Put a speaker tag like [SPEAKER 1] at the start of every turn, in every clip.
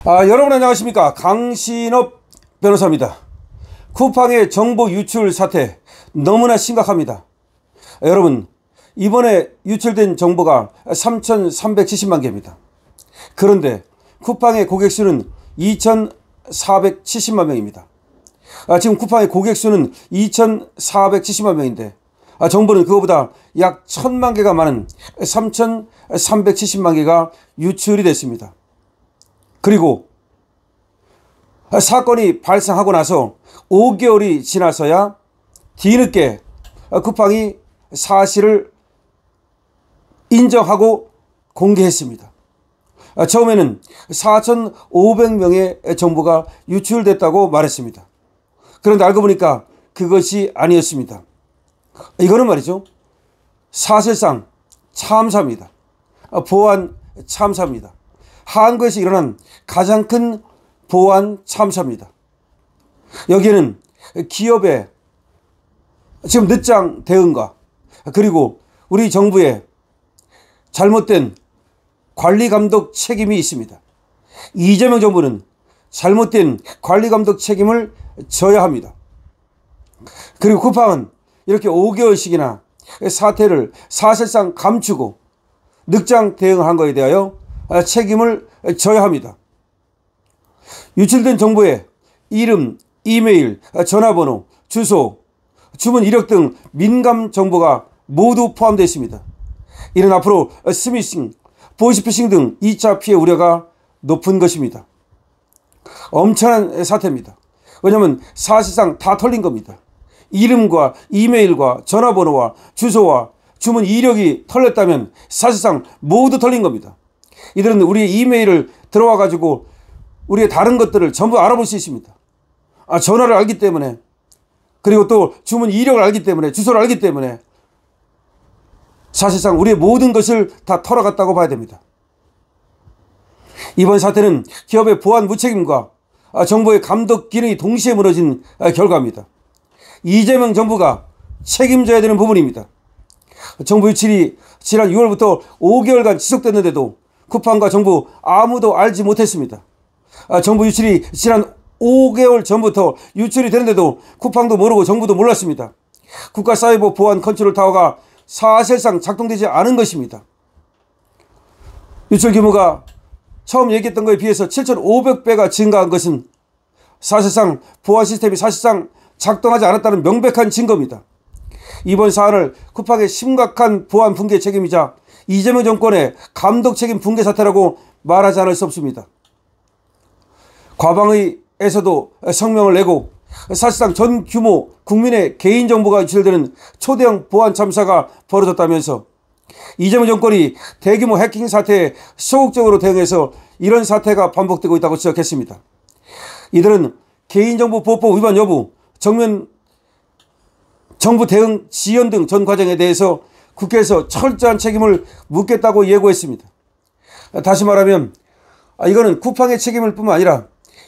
[SPEAKER 1] 여러분 안녕하십니까. 강신업 변호사입니다. 쿠팡의 정보 유출 사태 너무나 심각합니다. 여러분, 이번에 유출된 정보가 3,370만 개입니다. 그런데 쿠팡의 고객수는 2,470만 명입니다. 지금 쿠팡의 고객수는 2,470만 명인데 정보는 그거보다 약 1,000만 개가 많은 3,370만 개가 유출이 됐습니다. 그리고 사건이 발생하고 나서 5개월이 지나서야 뒤늦게 쿠팡이 사실을 인정하고 공개했습니다. 처음에는 4,500명의 정보가 유출됐다고 말했습니다. 그런데 알고 보니까 그것이 아니었습니다. 이거는 말이죠, 사실상 참사입니다. 보안 참사입니다. 한국에서 일어난 가장 큰 보안 참사입니다. 여기에는 기업의 지금 늦장 대응과 그리고 우리 정부의 잘못된 관리 감독 책임이 있습니다. 이재명 정부는 잘못된 관리 감독 책임을 져야 합니다. 그리고 쿠팡은 이렇게 5개월씩이나 사태를 사실상 감추고 늦장 대응한 것에 대하여 책임을 져야 합니다. 유출된 정보에 이름, 이메일, 전화번호, 주소, 주문 이력 등 민감 정보가 모두 포함되어 있습니다. 이는 앞으로 스미싱, 보이스피싱 등 2차 피해 우려가 높은 것입니다. 엄청난 사태입니다. 왜냐하면 사실상 다 털린 겁니다. 이름과 이메일과 전화번호와 주소와 주문 이력이 털렸다면 사실상 모두 털린 겁니다. 이들은 우리의 이메일을 들어와 가지고 우리의 다른 것들을 전부 알아볼 수 있습니다. 전화를 알기 때문에, 그리고 또 주문 이력을 알기 때문에, 주소를 알기 때문에 사실상 우리의 모든 것을 다 털어갔다고 봐야 됩니다. 이번 사태는 기업의 보안 무책임과 정부의 감독 기능이 동시에 무너진 결과입니다. 이재명 정부가 책임져야 되는 부분입니다. 정부 유출이 지난 6월부터 5개월간 지속됐는데도 쿠팡과 정부 아무도 알지 못했습니다. 정부 유출이 지난 5개월 전부터 유출이 되는데도 쿠팡도 모르고 정부도 몰랐습니다. 국가사이버 보안 컨트롤 타워가 사실상 작동되지 않은 것입니다. 유출 규모가 처음 얘기했던 것에 비해서 7,500배가 증가한 것은 사실상 보안 시스템이 사실상 작동하지 않았다는 명백한 증거입니다. 이번 사안을 쿠팡의 심각한 보안 붕괴 책임이자 이재명 정권의 감독 책임 붕괴 사태라고 말하지 않을 수 없습니다. 과방위에서도 성명을 내고 사실상 전 규모 국민의 개인정보가 유출되는 초대형 보안 참사가 벌어졌다면서 이재명 정권이 대규모 해킹 사태에 소극적으로 대응해서 이런 사태가 반복되고 있다고 지적했습니다. 이들은 개인정보보호법 위반 여부, 정부 대응 지연 등 전 과정에 대해서 국회에서 철저한 책임을 묻겠다고 예고했습니다. 다시 말하면 이거는 쿠팡의 책임일 뿐만 아니라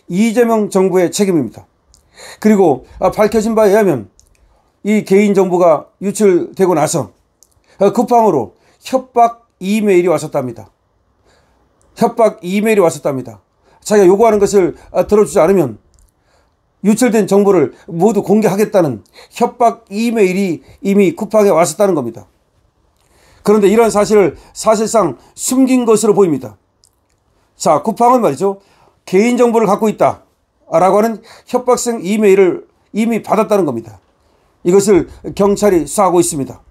[SPEAKER 1] 이재명 정부의 책임입니다. 그리고 밝혀진 바에 의하면 이 개인정보가 유출되고 나서 쿠팡으로 협박 이메일이 왔었답니다. 협박 이메일이 왔었답니다. 자기가 요구하는 것을 들어주지 않으면 유출된 정보를 모두 공개하겠다는 협박 이메일이 이미 쿠팡에 왔었다는 겁니다. 그런데 이런 사실을 사실상 숨긴 것으로 보입니다. 자, 쿠팡은 말이죠, 개인정보를 갖고 있다 라고 하는 협박성 이메일을 이미 받았다는 겁니다. 이것을 경찰이 수사하고 있습니다.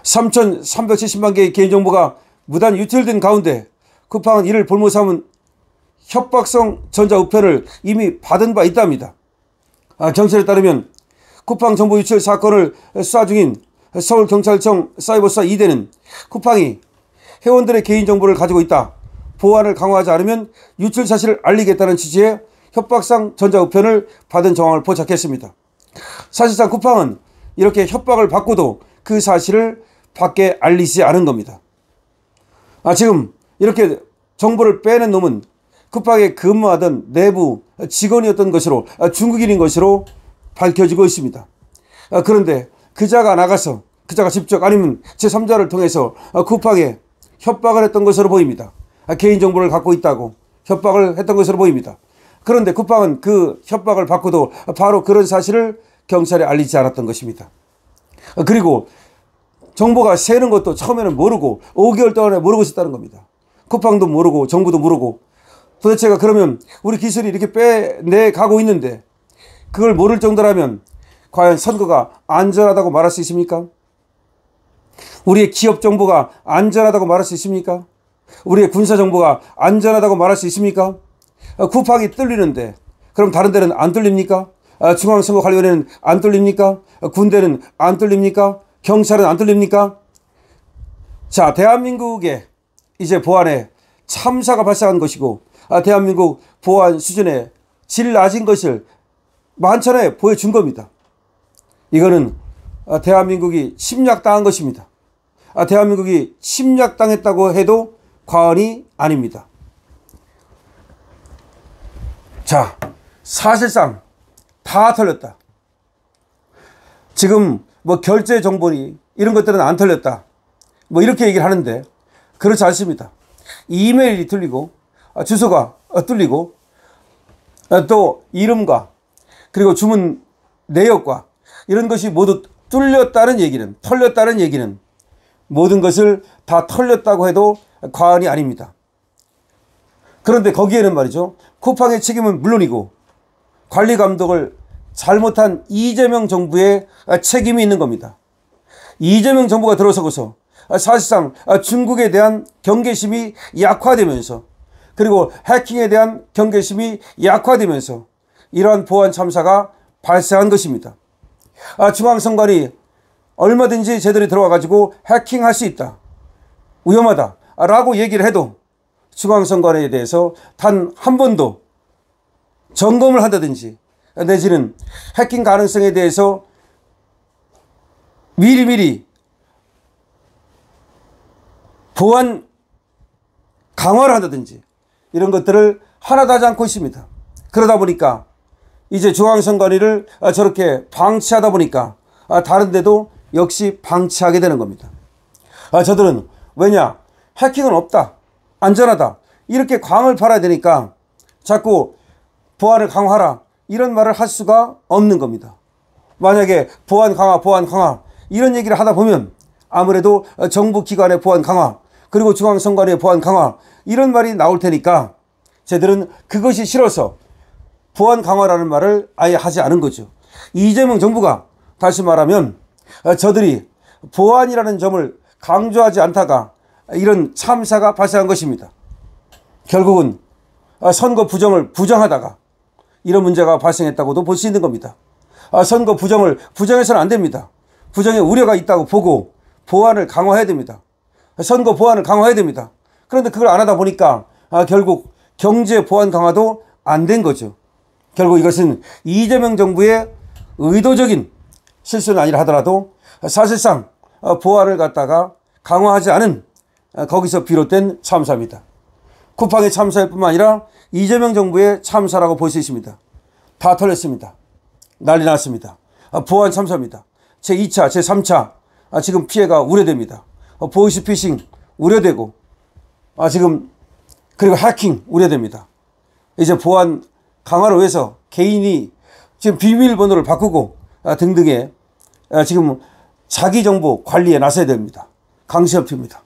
[SPEAKER 1] 3,370만 개의 개인정보가 무단 유출된 가운데 쿠팡은 이를 볼모 삼은 협박성 전자우편을 이미 받은 바 있답니다. 경찰에 따르면 쿠팡 정보 유출 사건을 수사 중인 서울경찰청 사이버수사 2대는 쿠팡이 회원들의 개인정보를 가지고 있다, 보안을 강화하지 않으면 유출 사실을 알리겠다는 취지의 협박성 전자우편을 받은 정황을 포착했습니다. 사실상 쿠팡은 이렇게 협박을 받고도 그 사실을 밖에 알리지 않은 겁니다. 지금 이렇게 정보를 빼낸 놈은 쿠팡에 근무하던 내부 직원이었던 것으로, 중국인인 것으로 밝혀지고 있습니다. 그런데 그자가 나가서, 그자가 직접 아니면 제3자를 통해서 쿠팡에 협박을 했던 것으로 보입니다. 개인정보를 갖고 있다고, 협박을 했던 것으로 보입니다. 그런데 국방은 그 협박을 받고도 바로 그런 사실을 경찰에 알리지 않았던 것입니다. 그리고 정보가 새는 것도 처음에는 모르고 5개월 동안에 모르고 있었다는 겁니다. 국방도 모르고 정부도 모르고 도대체가 그러면 우리 기술이 이렇게 빼내가고 있는데 그걸 모를 정도라면 과연 선거가 안전하다고 말할 수 있습니까? 우리의 기업 정보가 안전하다고 말할 수 있습니까? 우리의 군사 정보가 안전하다고 말할 수 있습니까? 국방이 뚫리는데 그럼 다른 데는 안 뚫립니까? 중앙선거관리위원회는 안 뚫립니까? 군대는 안 뚫립니까? 경찰은 안 뚫립니까? 자, 대한민국에 이제 보안에 참사가 발생한 것이고 대한민국 보안 수준의 질 낮은 것을 만천하에 보여준 겁니다. 이거는 대한민국이 침략당한 것입니다. 대한민국이 침략당했다고 해도 과언이 아닙니다. 자, 사실상 다 털렸다. 지금 뭐 결제 정보니 이런 것들은 안 털렸다. 뭐 이렇게 얘기를 하는데 그렇지 않습니다. 이메일이 뚫리고 주소가 뚫리고 또 이름과 그리고 주문 내역과 이런 것이 모두 뚫렸다는 얘기는 털렸다는 얘기는 모든 것을 다 털렸다고 해도 과언이 아닙니다. 그런데 거기에는 말이죠. 쿠팡의 책임은 물론이고 관리 감독을 잘못한 이재명 정부의 책임이 있는 겁니다. 이재명 정부가 들어서고서 사실상 중국에 대한 경계심이 약화되면서 그리고 해킹에 대한 경계심이 약화되면서 이러한 보안 참사가 발생한 것입니다. 중앙선관위 얼마든지 쟤들이 들어와가지고 해킹할 수 있다. 위험하다. 라고 얘기를 해도 중앙선관위에 대해서 단 한 번도 점검을 한다든지 내지는 해킹 가능성에 대해서 미리미리 보안 강화를 한다든지 이런 것들을 하나도 하지 않고 있습니다. 그러다 보니까 이제 중앙선관위를 저렇게 방치하다 보니까 다른 데도 역시 방치하게 되는 겁니다. 저들은 왜냐? 해킹은 없다. 안전하다. 이렇게 광을 팔아야 되니까 자꾸 보안을 강화하라. 이런 말을 할 수가 없는 겁니다. 만약에 보안 강화 이런 얘기를 하다 보면 아무래도 정부 기관의 보안 강화 그리고 중앙선관위의 보안 강화 이런 말이 나올 테니까 쟤들은 그것이 싫어서 보안 강화라는 말을 아예 하지 않은 거죠. 이재명 정부가 다시 말하면 저들이 보안이라는 점을 강조하지 않다가 이런 참사가 발생한 것입니다. 결국은 선거 부정을 부정하다가 이런 문제가 발생했다고도 볼 수 있는 겁니다. 선거 부정을 부정해서는 안 됩니다. 부정의 우려가 있다고 보고 보안을 강화해야 됩니다. 선거 보안을 강화해야 됩니다. 그런데 그걸 안 하다 보니까 결국 경제 보안 강화도 안 된 거죠. 결국 이것은 이재명 정부의 의도적인 실수는 아니라 하더라도 사실상 보안을 갖다가 강화하지 않은 거기서 비롯된 참사입니다. 쿠팡의 참사일 뿐만 아니라 이재명 정부의 참사라고 볼 수 있습니다. 다 털렸습니다. 난리 났습니다. 보안 참사입니다. 제2차, 제3차 지금 피해가 우려됩니다. 보이스피싱 우려되고 지금 그리고 해킹 우려됩니다. 이제 보안 강화를 위해서 개인이 지금 비밀번호를 바꾸고 등등의 지금 자기 정보 관리에 나서야 됩니다. 강시업입니다.